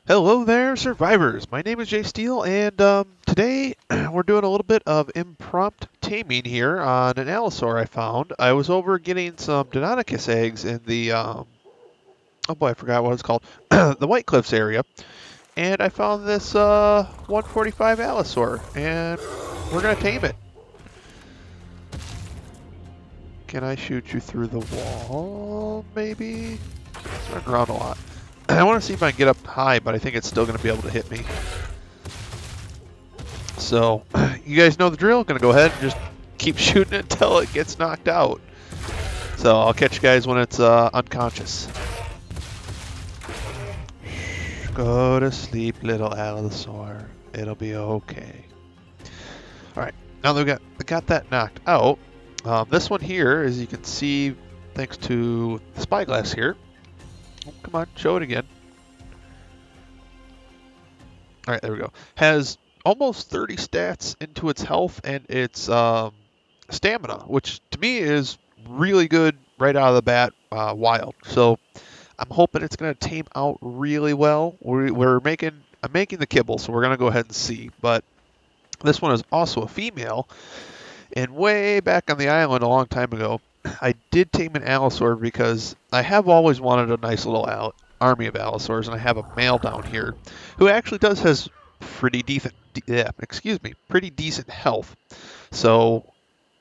Hello there, survivors. My name is jsteel, and today we're doing a little bit of impromptu taming here on an Allosaur I found. I was over getting some Deinonychus eggs in the, oh boy, I forgot what it's called, the White Cliffs area, and I found this 145 Allosaur, and we're going to tame it. Can I shoot you through the wall, maybe? It's running around a lot. I want to see if I can get up high, but I think it's still going to be able to hit me. So, you guys know the drill. Gonna go ahead and just keep shooting it until it gets knocked out. So, I'll catch you guys when it's unconscious. Shh, go to sleep, little Allosaur. It'll be okay. Alright, now that we got that knocked out, this one here, as you can see, thanks to the spyglass here. Oh, come on, show it again. Alright, there we go. Has almost 30 stats into its health and its stamina, which to me is really good right out of the bat, wild. So I'm hoping it's going to tame out really well. I'm making the kibble, so we're going to go ahead and see. But this one is also a female, and way back on the island a long time ago, I did tame an Allosaur because I have always wanted a nice little army of Allosaurs, and I have a male down here who actually has pretty pretty decent health. So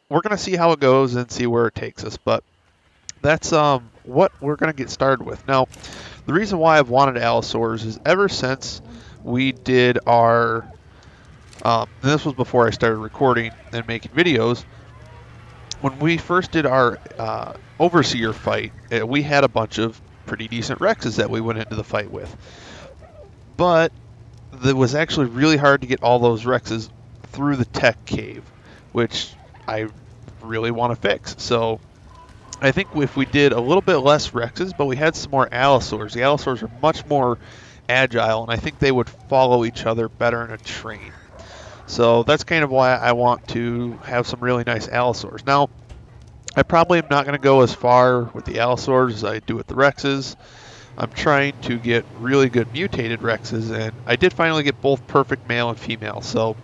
we're gonna see how it goes and see where it takes us. But that's what we're gonna get started with. Now, the reason why I've wanted Allosaurs is ever since we did our and this was before I started recording and making videos. When we first did our Overseer fight, we had a bunch of pretty decent Rexes that we went into the fight with. But it was actually really hard to get all those Rexes through the tech cave, which I really want to fix. So I think if we did a little bit less Rexes, but we had some more Allosaurs, the Allosaurs are much more agile, and I think they would follow each other better in a train. So that's kind of why I want to have some really nice Allosaurs. Now, I probably am not going to go as far with the Allosaurs as I do with the Rexes. I'm trying to get really good mutated Rexes, and I did finally get both perfect male and female. So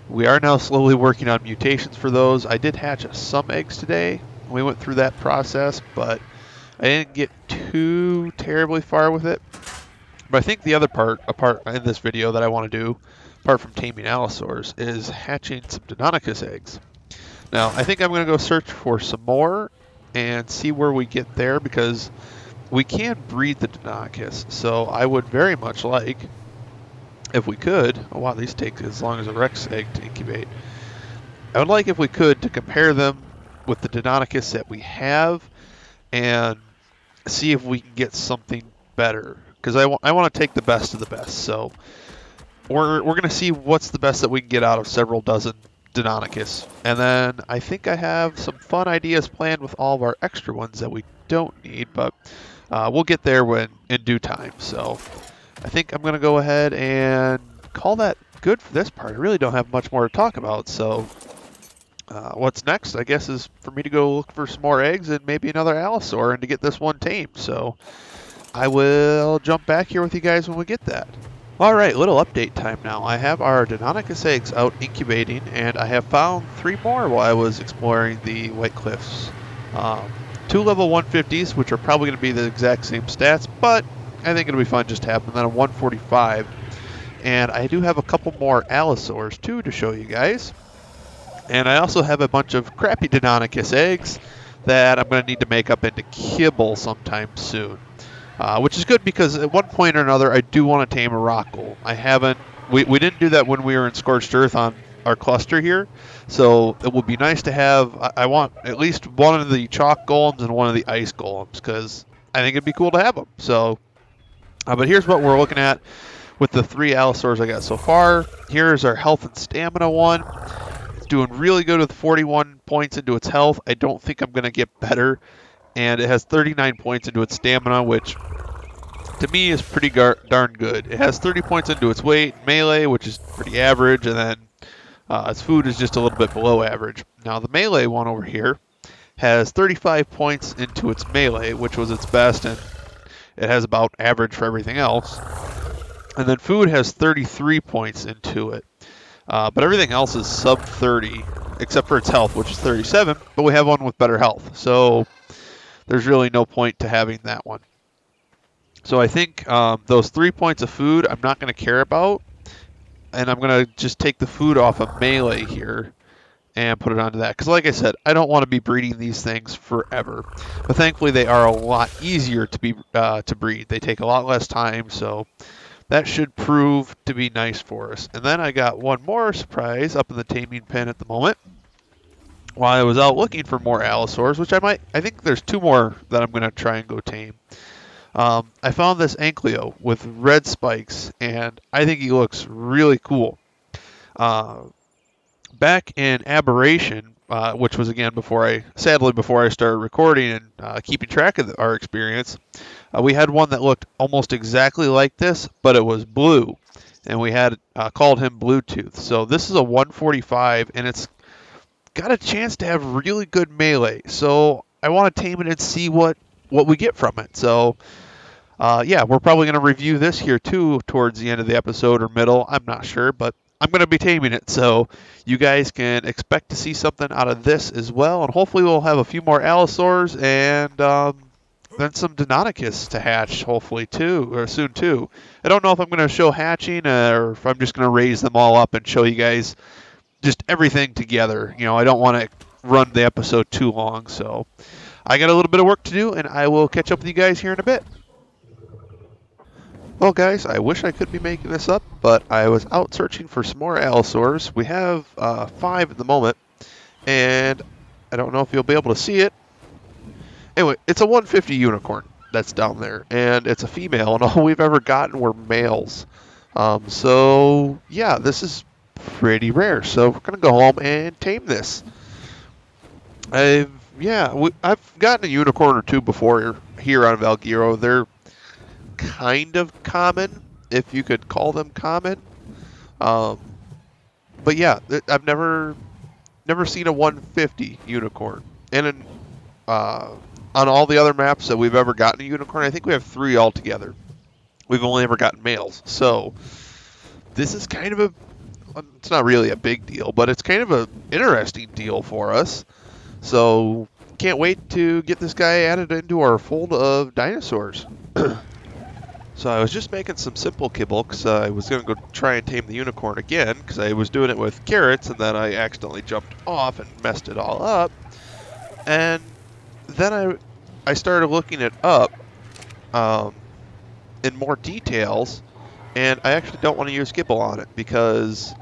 we are now slowly working on mutations for those. I did hatch some eggs today. We went through that process, but I didn't get too terribly far with it. But I think the other part in this video that I want to do, apart from taming Allosaurs, is hatching some Deinonychus eggs. Now, I think I'm going to go search for some more and see where we get there, because we can breed the Deinonychus. So I would very much like, if we could, oh wow, these take as long as a Rex egg to incubate. I would like, if we could, to compare them with the Deinonychus that we have and see if we can get something better. Because I want to take the best of the best. So we're going to see what's the best that we can get out of several dozen Deinonychus. And then I think I have some fun ideas planned with all of our extra ones that we don't need, but we'll get there in due time. So I think I'm going to go ahead and call that good for this part. I really don't have much more to talk about. So what's next, I guess, is for me to go look for some more eggs and maybe another Allosaur and to get this one tamed. So I will jump back here with you guys when we get that. Alright, little update time now. I have our Deinonychus eggs out incubating, and I have found 3 more while I was exploring the White Cliffs. 2 level 150s, which are probably going to be the exact same stats, but I think it'll be fun just to have them. Then a 145. And I do have a couple more Allosaurs, too, to show you guys. And I also have a bunch of crappy Deinonychus eggs that I'm going to need to make up into kibble sometime soon. Which is good, because at one point or another I do want to tame a rock golem. I haven't. We didn't do that when we were in Scorched Earth on our cluster here, so it would be nice to have. I want at least one of the chalk golems and one of the ice golems, because I think it'd be cool to have them. So, but here's what we're looking at with the 3 Allosaurs I got so far. Here's our health and stamina one. It's doing really good with 41 points into its health. I don't think I'm going to get better. And it has 39 points into its stamina, which to me is pretty darn good. It has 30 points into its weight, melee, which is pretty average, and then its food is just a little bit below average. Now the melee one over here has 35 points into its melee, which was its best, and it has about average for everything else. And then food has 33 points into it. But everything else is sub 30, except for its health, which is 37. But we have one with better health. So there's really no point to having that one. So I think those 3 points of food I'm not going to care about. And I'm going to just take the food off of melee here and put it onto that. Because like I said, I don't want to be breeding these things forever. But thankfully they are a lot easier to breed. They take a lot less time, so that should prove to be nice for us. And then I got one more surprise up in the taming pen at the moment. While I was out looking for more Allosaurus, which I think there's 2 more that I'm going to try and go tame. I found this Ankylo with red spikes, and I think he looks really cool. Back in Aberration, which was again before I started recording and keeping track of our experience, we had one that looked almost exactly like this, but it was blue, and we had called him Bluetooth. So this is a 145, and it's got a chance to have really good melee. So I want to tame it and see what we get from it. So yeah, we're probably going to review this here too towards the end of the episode or middle. I'm not sure, but I'm going to be taming it. So you guys can expect to see something out of this as well. And hopefully we'll have a few more Allosaurs and then some Deinonychus to hatch hopefully too, or soon too. I don't know if I'm going to show hatching or if I'm just going to raise them all up and show you guys just everything together. You know, I don't want to run the episode too long. So I got a little bit of work to do, and I will catch up with you guys here in a bit. Well, guys, I wish I could be making this up, but I was out searching for some more Allosaurs. We have 5 at the moment, and I don't know if you'll be able to see it. Anyway, it's a 150 unicorn that's down there, and it's a female, and all we've ever gotten were males. So, yeah, this is pretty rare, so we're going to go home and tame this. I've gotten a unicorn or 2 before here on Valguero. They're kind of common, if you could call them common. But yeah, I've never seen a 150 unicorn. And on all the other maps that we've ever gotten a unicorn, I think we have 3 altogether. We've only ever gotten males. So this is kind of it's not really a big deal, but it's kind of an interesting deal for us. So can't wait to get this guy added into our fold of dinosaurs. So I was just making some simple kibble because I was going to go try and tame the unicorn again because I was doing it with carrots and then I accidentally jumped off and messed it all up. And then I started looking it up in more details, and I actually don't want to use kibble on it because,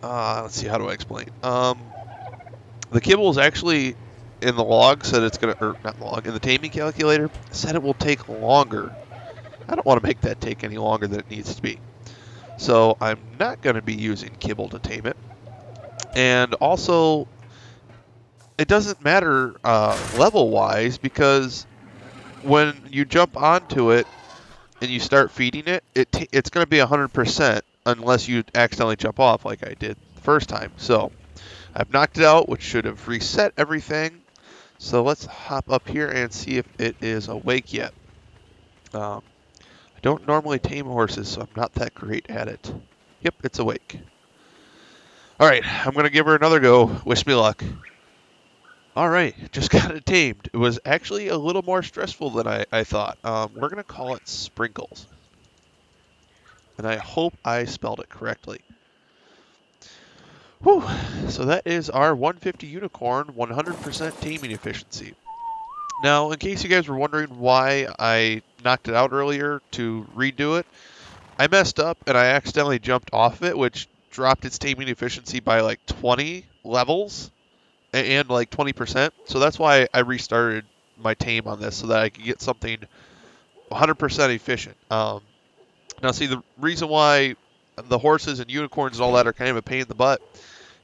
let's see, how do I explain? The kibble is actually in the log said it's going to, or not log, in the taming calculator said it will take longer. I don't want to make that take any longer than it needs to be. So I'm not going to be using kibble to tame it. And also, it doesn't matter level-wise because when you jump onto it and you start feeding it, it's going to be 100% unless you accidentally jump off like I did the first time. So I've knocked it out, which should have reset everything. So let's hop up here and see if it is awake yet. I don't normally tame horses, so I'm not that great at it. Yep, it's awake. Alright, I'm going to give her another go. Wish me luck. Alright, just got it tamed. It was actually a little more stressful than I thought. We're going to call it Sprinkles. And I hope I spelled it correctly. Whew, so that is our 150 unicorn, 100% taming efficiency. Now, in case you guys were wondering why I knocked it out earlier to redo it, I messed up and I accidentally jumped off of it, which dropped its taming efficiency by like 20 levels and like 20%. So that's why I restarted my tame on this so that I could get something 100% efficient. Now, see, the reason why the horses and unicorns and all that are kind of a pain in the butt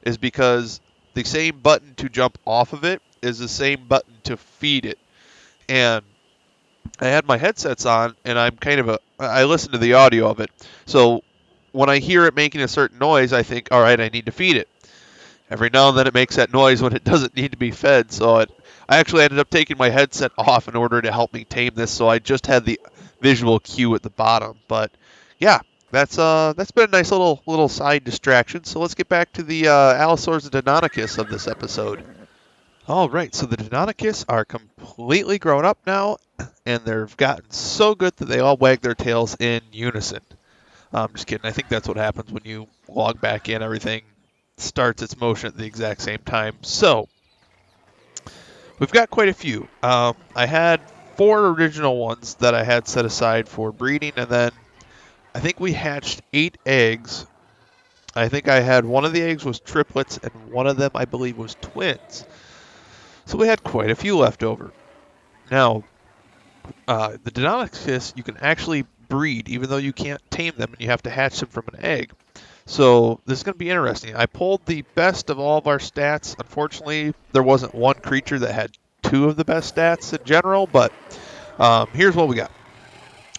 is because the same button to jump off of it is the same button to feed it. And I had my headsets on, and I listen to the audio of it. So when I hear it making a certain noise, I think, all right, I need to feed it. Every now and then it makes that noise when it doesn't need to be fed. So I actually ended up taking my headset off in order to help me tame this. So I just had the visual cue at the bottom. But Yeah, that's been a nice little side distraction. So let's get back to the Allosaurus and Deinonychus of this episode. All right, so the Deinonychus are completely grown up now, and they've gotten so good that they all wag their tails in unison. I'm just kidding. I think that's what happens when you log back in. Everything starts its motion at the exact same time. So we've got quite a few. I had 4 original ones that I had set aside for breeding, and then I think we hatched 8 eggs. I think I had one of the eggs was triplets, and one of them I believe was twins. So we had quite a few left over. Now, the Deinonychus you can actually breed, even though you can't tame them, and you have to hatch them from an egg. So this is going to be interesting. I pulled the best of all of our stats. Unfortunately, there wasn't one creature that had 2 of the best stats in general, but here's what we got.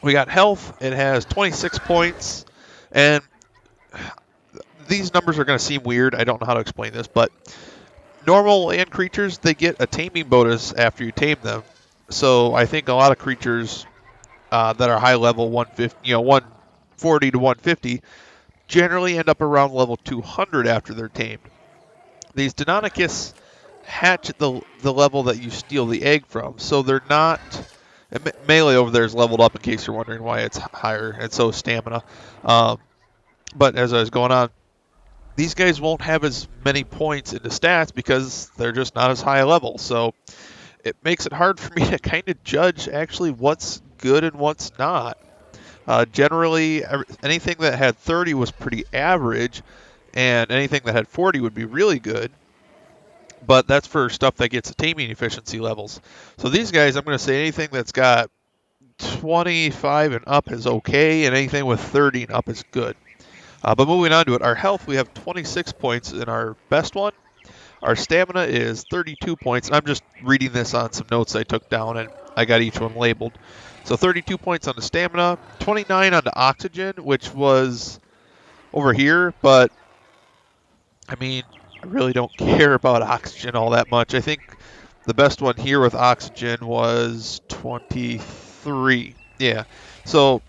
We got health. It has 26 points, and these numbers are going to seem weird. I don't know how to explain this, but normal land creatures, they get a taming bonus after you tame them. So I think a lot of creatures that are high level 150, 140 to 150, generally end up around level 200 after they're tamed. These Deinonychus hatch at the level that you steal the egg from, so they're not. Melee over there is leveled up in case you're wondering why it's higher, and so is stamina. But as I was going on, these guys won't have as many points into stats because they're just not as high a level. So it makes it hard for me to kind of judge actually what's good and what's not. Generally, anything that had 30 was pretty average, and anything that had 40 would be really good. But that's for stuff that gets taming efficiency levels. So these guys, I'm going to say anything that's got 25 and up is okay, and anything with 30 and up is good. But moving on to it, our health, we have 26 points in our best one. Our stamina is 32 points. And I'm just reading this on some notes I took down, and I got each one labeled. So 32 points on the stamina, 29 on the oxygen, which was over here, but I mean, I really don't care about oxygen all that much. I think the best one here with oxygen was 23. Yeah. So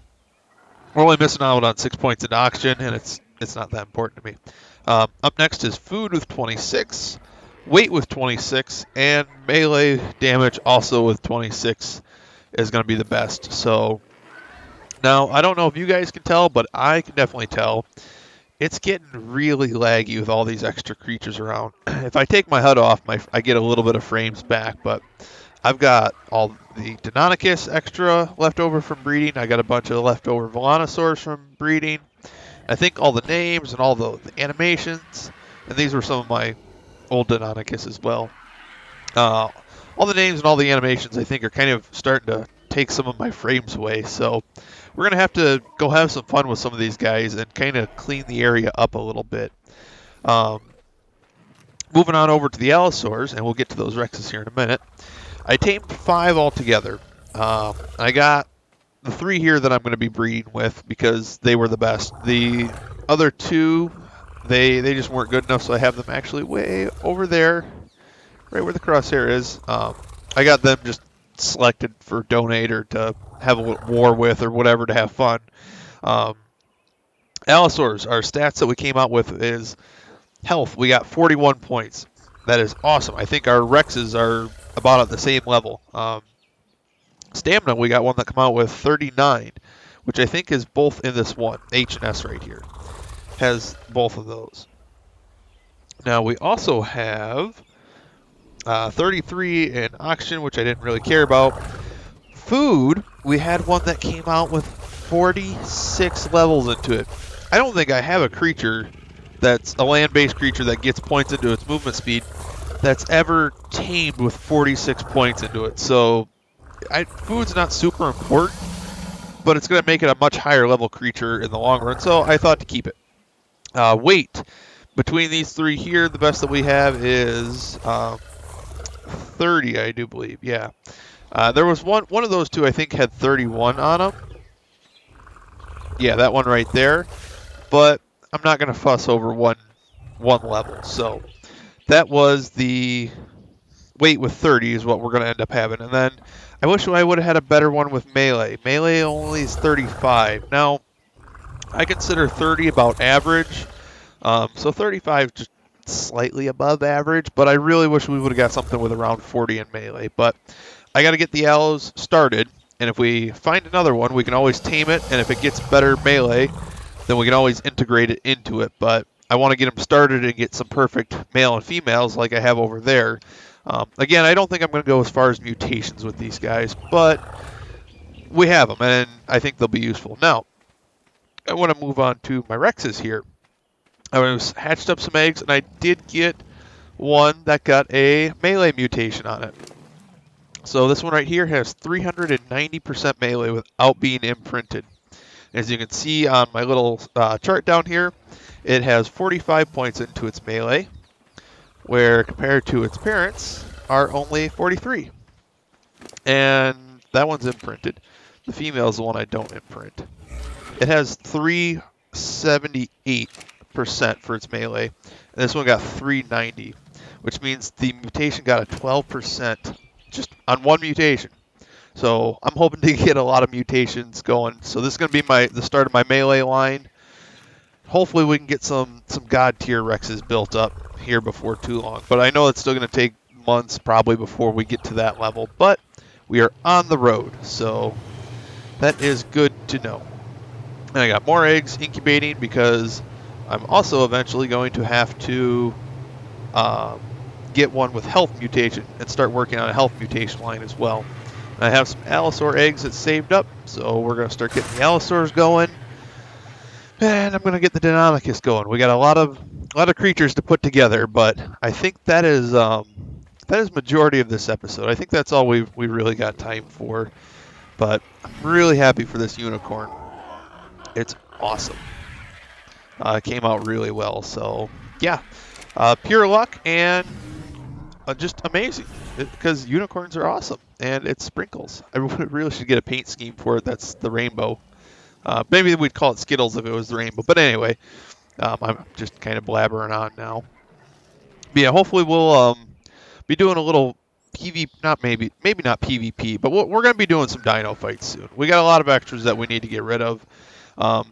we're only missing out on 6 points in oxygen, and it's not that important to me. Up next is food with 26, weight with 26, and melee damage also with 26 is going to be the best. So now I don't know if you guys can tell, but I can definitely tell. It's getting really laggy with all these extra creatures around. If I take my HUD off, I get a little bit of frames back, but I've got all the Deinonychus extra left over from breeding. I got a bunch of leftover Allosaurus from breeding. I think all the names and all the animations, and these were some of my old Deinonychus as well. All the names and all the animations I think are kind of starting to take some of my frames away, so we're going to have to go have some fun with some of these guys and kind of clean the area up a little bit. Moving on over to the Allosaurus, and we'll get to those Rexes here in a minute. I tamed 5 altogether. I got the 3 here that I'm going to be breeding with because they were the best. The other 2, they just weren't good enough, so I have them actually way over there, right where the crosshair is. I got them just selected for donate or to have a war with or whatever to have fun. Allosaurus, our stats that we came out with is health. We got 41 points. That is awesome. I think our Rexes are about at the same level. Stamina, we got one that come out with 39, which I think is both in this one. H and S right here has both of those. Now we also have 33 in oxygen, which I didn't really care about. Food, we had one that came out with 46 levels into it. I don't think I have a creature that's a land-based creature that gets points into its movement speed that's ever tamed with 46 points into it. So food's not super important, but it's going to make it a much higher level creature in the long run, so I thought to keep it. Weight. Between these 3 here, the best that we have is 30, I do believe. Yeah. There was one of those 2 I think had 31 on them. Yeah, that one right there. But I'm not going to fuss over one level. So that was the weight with 30 is what we're going to end up having. And then I wish I would have had a better one with melee. Melee only is 35. Now, I consider 30 about average. So 35 just slightly above average, but I really wish we would have got something with around 40 in melee. But I got to get the Allos started, and if we find another one, we can always tame it, and if it gets better melee, then we can always integrate it into it. But I want to get them started and get some perfect male and females like I have over there. Again, I don't think I'm going to go as far as mutations with these guys, but we have them, and I think they'll be useful. Now, I want to move on to my Rexes here. I was hatched up some eggs, and I did get one that got a melee mutation on it. So this one right here has 390% melee without being imprinted. As you can see on my little chart down here, it has 45 points into its melee, where compared to its parents are only 43. And that one's imprinted. The female is the one I don't imprint. It has 378% for its melee, and this one got 390, which means the mutation got a 12% just on one mutation. So I'm hoping to get a lot of mutations going. So this is going to be the start of my melee line. Hopefully we can get some god tier Rexes built up here before too long. But I know it's still going to take months probably before we get to that level. But we are on the road, so that is good to know. And I got more eggs incubating because I'm also eventually going to have to get one with health mutation and start working on a health mutation line as well. And I have some Allosaur eggs that's saved up, so we're going to start getting the Allosaurs going. And I'm going to get the Deinonychus going. We got a lot of creatures to put together, but I think that is majority of this episode. I think that's all we really got time for. But I'm really happy for this unicorn. It's awesome. It came out really well. So yeah, pure luck and just amazing. Because unicorns are awesome and it sprinkles. I really should get a paint scheme for it. That's the rainbow. Maybe we'd call it Skittles if it was the rainbow. But anyway, I'm just kind of blabbering on now. But yeah, hopefully we'll be doing a little maybe not PvP, but we're going to be doing some dino fights soon. We got a lot of extras that we need to get rid of.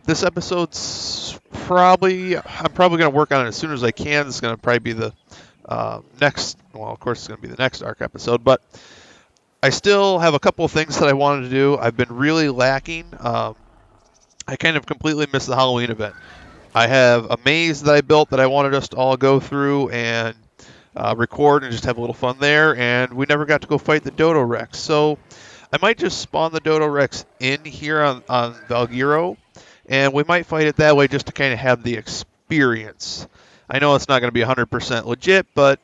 This episode's I'm probably going to work on it as soon as I can. This is going to probably be the next, well, of course it's going to be the next Ark episode, but I still have a couple of things that I wanted to do. I've been really lacking. I kind of completely missed the Halloween event. I have a maze that I built that I wanted us to all go through and record and just have a little fun there, and we never got to go fight the Dodo Rex. So I might just spawn the Dodo Rex in here on Valguero, and we might fight it that way just to kind of have the experience. I know it's not going to be 100% legit, but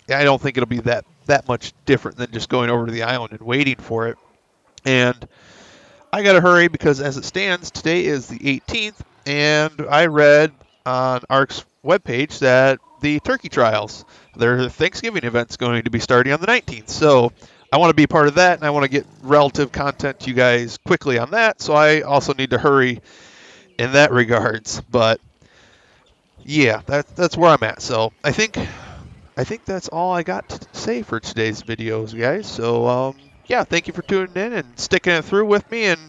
I don't think it'll be that much different than just going over to the island and waiting for it. And I got to hurry because as it stands, today is the 18th, and I read on Ark's webpage that the turkey trials, their Thanksgiving event's going to be starting on the 19th. So I want to be a part of that, and I want to get relative content to you guys quickly on that. So I also need to hurry in that regards. But yeah, that's where I'm at. So I think that's all I got to say for today's videos, guys. So yeah, thank you for tuning in and sticking it through with me and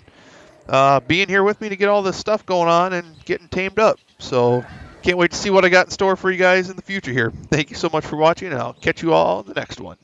being here with me to get all this stuff going on and getting tamed up. So can't wait to see what I got in store for you guys in the future here. Thank you so much for watching, and I'll catch you all in the next one.